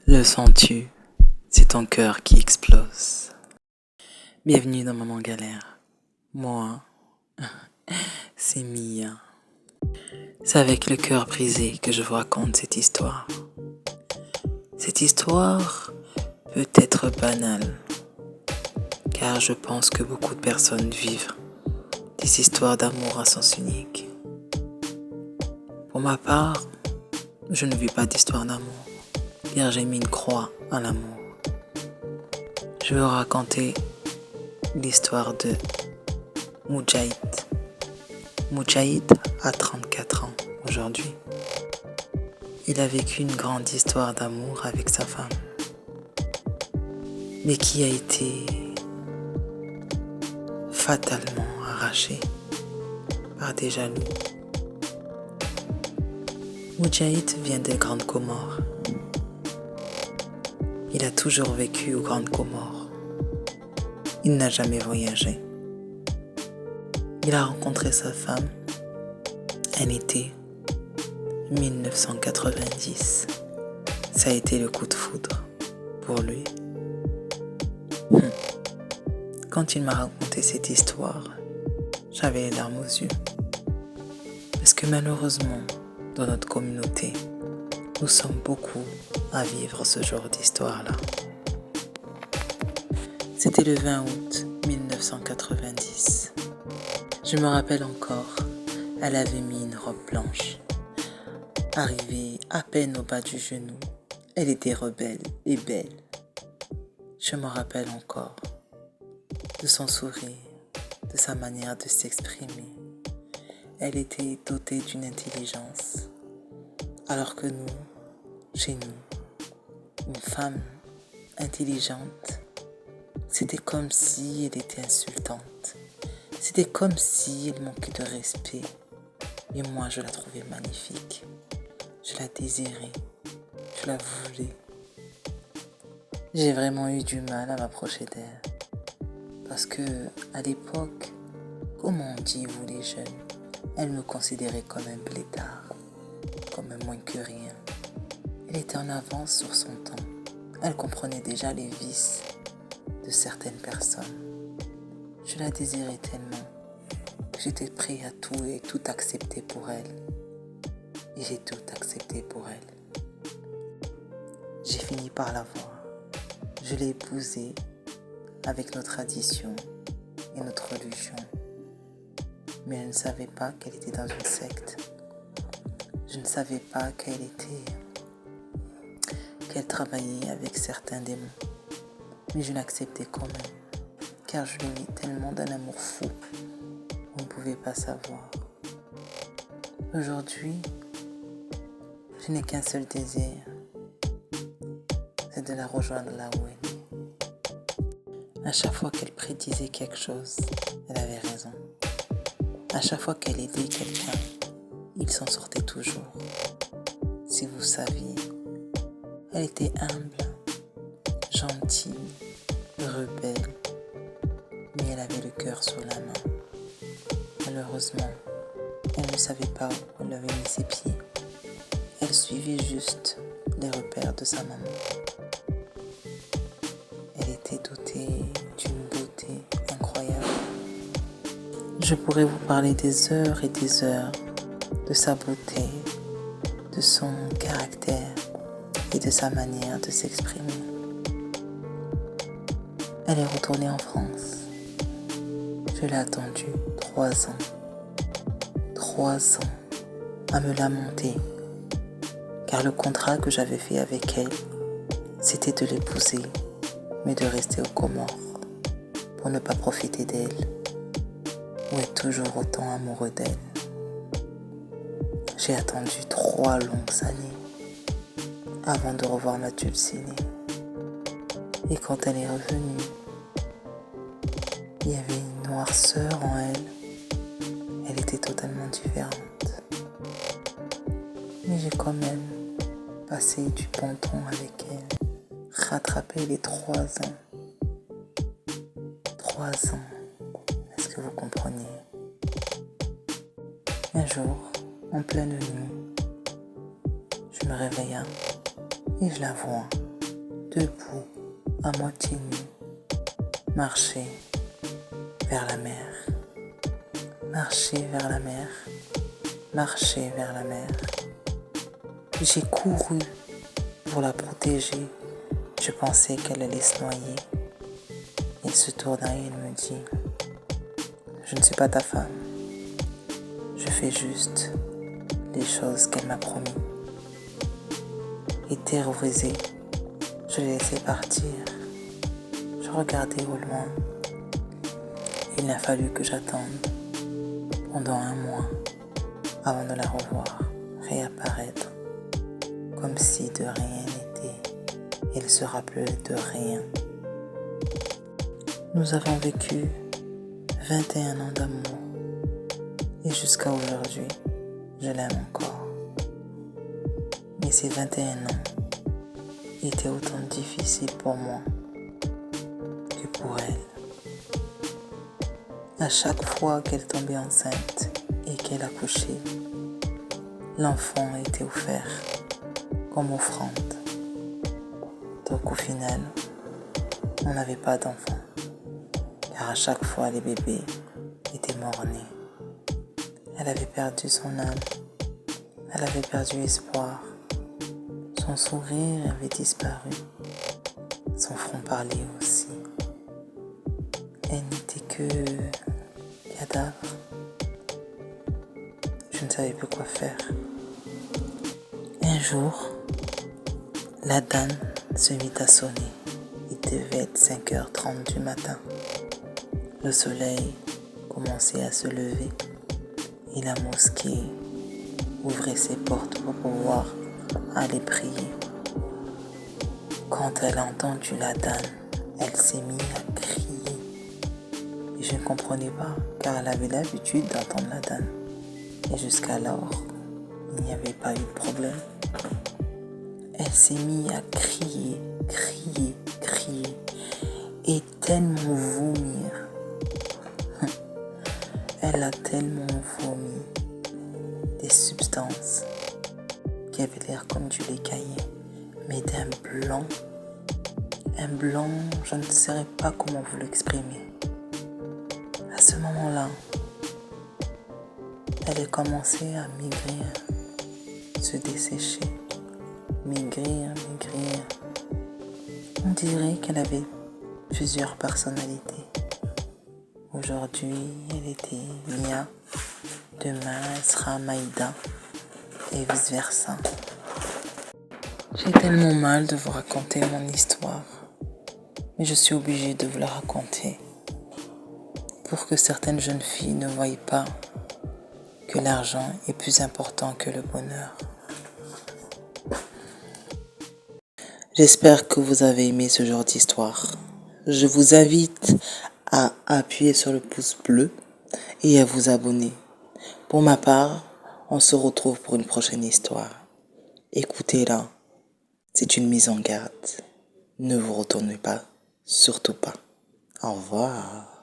Le sens-tu? C'est ton cœur qui explose. Bienvenue dans Maman Galère. Moi, c'est Mia. C'est avec le cœur brisé que je vous raconte cette histoire. Cette histoire peut être banale, car je pense que beaucoup de personnes vivent des histoires d'amour à sens unique. Pour ma part, je ne vis pas d'histoire d'amour, car j'ai mis une croix à l'amour. Je vais vous raconter l'histoire de Moudjahid. Moudjahid a 34 ans aujourd'hui. Il a vécu une grande histoire d'amour avec sa femme, mais qui a été fatalement arrachée par des jaloux. Moudjahid vient des Grandes Comores. Il a toujours vécu aux Grandes Comores. Il n'a jamais voyagé. Il a rencontré sa femme un été 1990. Ça a été le coup de foudre pour lui. Quand il m'a raconté cette histoire, j'avais les larmes aux yeux. Parce que malheureusement, dans notre communauté, nous sommes beaucoup à vivre ce genre d'histoire-là. C'était le 20 août 1990. Je me rappelle encore, elle avait mis une robe blanche. Arrivée à peine au bas du genou, elle était rebelle et belle. Je me rappelle encore de son sourire, de sa manière de s'exprimer. Elle était dotée d'une intelligence, alors que nous, chez nous, une femme intelligente, c'était comme si elle était insultante. C'était comme si elle manquait de respect. Et moi, je la trouvais magnifique. Je la désirais. Je la voulais. J'ai vraiment eu du mal à m'approcher d'elle. Parce que, à l'époque, comment on dit, vous les jeunes, elle me considérait comme un blédard, comme un moins que rien. Elle était en avance sur son temps. Elle comprenait déjà les vices de certaines personnes. Je la désirais tellement que j'étais prêt à tout et tout accepter pour elle. Et j'ai tout accepté pour elle. J'ai fini par la voir. Je l'ai épousée avec nos traditions et notre religion. Mais je ne savais pas qu'elle était dans une secte. Je ne savais pas qu'elle travaillait avec certains démons. Mais je l'acceptais quand même, car je l'aimais tellement d'un amour fou. On ne pouvait pas savoir. Aujourd'hui, je n'ai qu'un seul désir, c'est de la rejoindre là où elle est. À chaque fois qu'elle prédisait quelque chose, elle avait raison. À chaque fois qu'elle aidait quelqu'un, il s'en sortait toujours. Si vous saviez, elle était humble, gentille, rebelle, mais elle avait le cœur sur la main. Malheureusement, elle ne savait pas où elle avait mis ses pieds. Elle suivait juste les repères de sa maman. Elle était dotée d'une beauté incroyable. Je pourrais vous parler des heures et des heures de sa beauté, de son caractère et de sa manière de s'exprimer. Elle est retournée en France. Je l'ai attendue 3 ans. 3 ans à me lamenter, car le contrat que j'avais fait avec elle, c'était de l'épouser, mais de rester aux Comores pour ne pas profiter d'elle ou être toujours autant amoureux d'elle. J'ai attendu 3 longues années avant de revoir ma dulcinée. Et quand elle est revenue, il y avait une noirceur en elle. Elle était totalement différente. Mais j'ai quand même passé du bon temps avec elle. Rattrapé les 3 ans. 3 ans. Est-ce que vous comprenez? Un jour, en pleine nuit, je me réveilla et je la vois debout, à moitié nu, marcher vers la mer, marcher vers la mer, marcher vers la mer. J'ai couru pour la protéger. Je pensais qu'elle allait se noyer. Il se tourna et il me dit: je ne suis pas ta femme. Je fais juste les choses qu'elle m'a promis. Et terrorisé, je l'ai laissé partir. Je regardais au loin. Il a fallu que j'attende pendant 1 mois avant de la revoir réapparaître, comme si de rien n'était. Elle se rappelait de rien. Nous avons vécu 21 ans d'amour et jusqu'à aujourd'hui, je l'aime encore. Mais ces 21 ans étaient autant difficiles pour moi que pour elle. À chaque fois qu'elle tombait enceinte et qu'elle accouchait, l'enfant était offert comme offrande. Donc au final, on n'avait pas d'enfant, car à chaque fois les bébés étaient morts-nés. Elle avait perdu son âme, elle avait perdu espoir, son sourire avait disparu, son front parlait aussi. Elle n'était que cadavre. Je ne savais plus quoi faire. Un jour, la danne se mit à sonner. Il devait être 5h30 du matin. Le soleil commençait à se lever et la mosquée ouvrait ses portes pour pouvoir aller prier. Quand elle a entendu la danne, elle s'est mise à crier. Et je ne comprenais pas, car elle avait l'habitude d'entendre la danne. Et jusqu'alors, il n'y avait pas eu de problème. Elle s'est mise à crier, crier, crier, et tellement vomir. Elle a tellement vomi des substances qui avaient l'air comme du lait caillé, mais d'un blanc. Un blanc, je ne saurais pas comment vous l'exprimer. À ce moment-là, elle a commencé à maigrir, se dessécher, maigrir. On dirait qu'elle avait plusieurs personnalités. Aujourd'hui, elle était Mia, demain elle sera Maïda, et vice-versa. J'ai tellement mal de vous raconter mon histoire, mais je suis obligée de vous la raconter pour que certaines jeunes filles ne voient pas que l'argent est plus important que le bonheur. J'espère que vous avez aimé ce genre d'histoire. Je vous invite à appuyer sur le pouce bleu et à vous abonner. Pour ma part, on se retrouve pour une prochaine histoire. Écoutez-la, c'est une mise en garde. Ne vous retournez pas, surtout pas. Au revoir.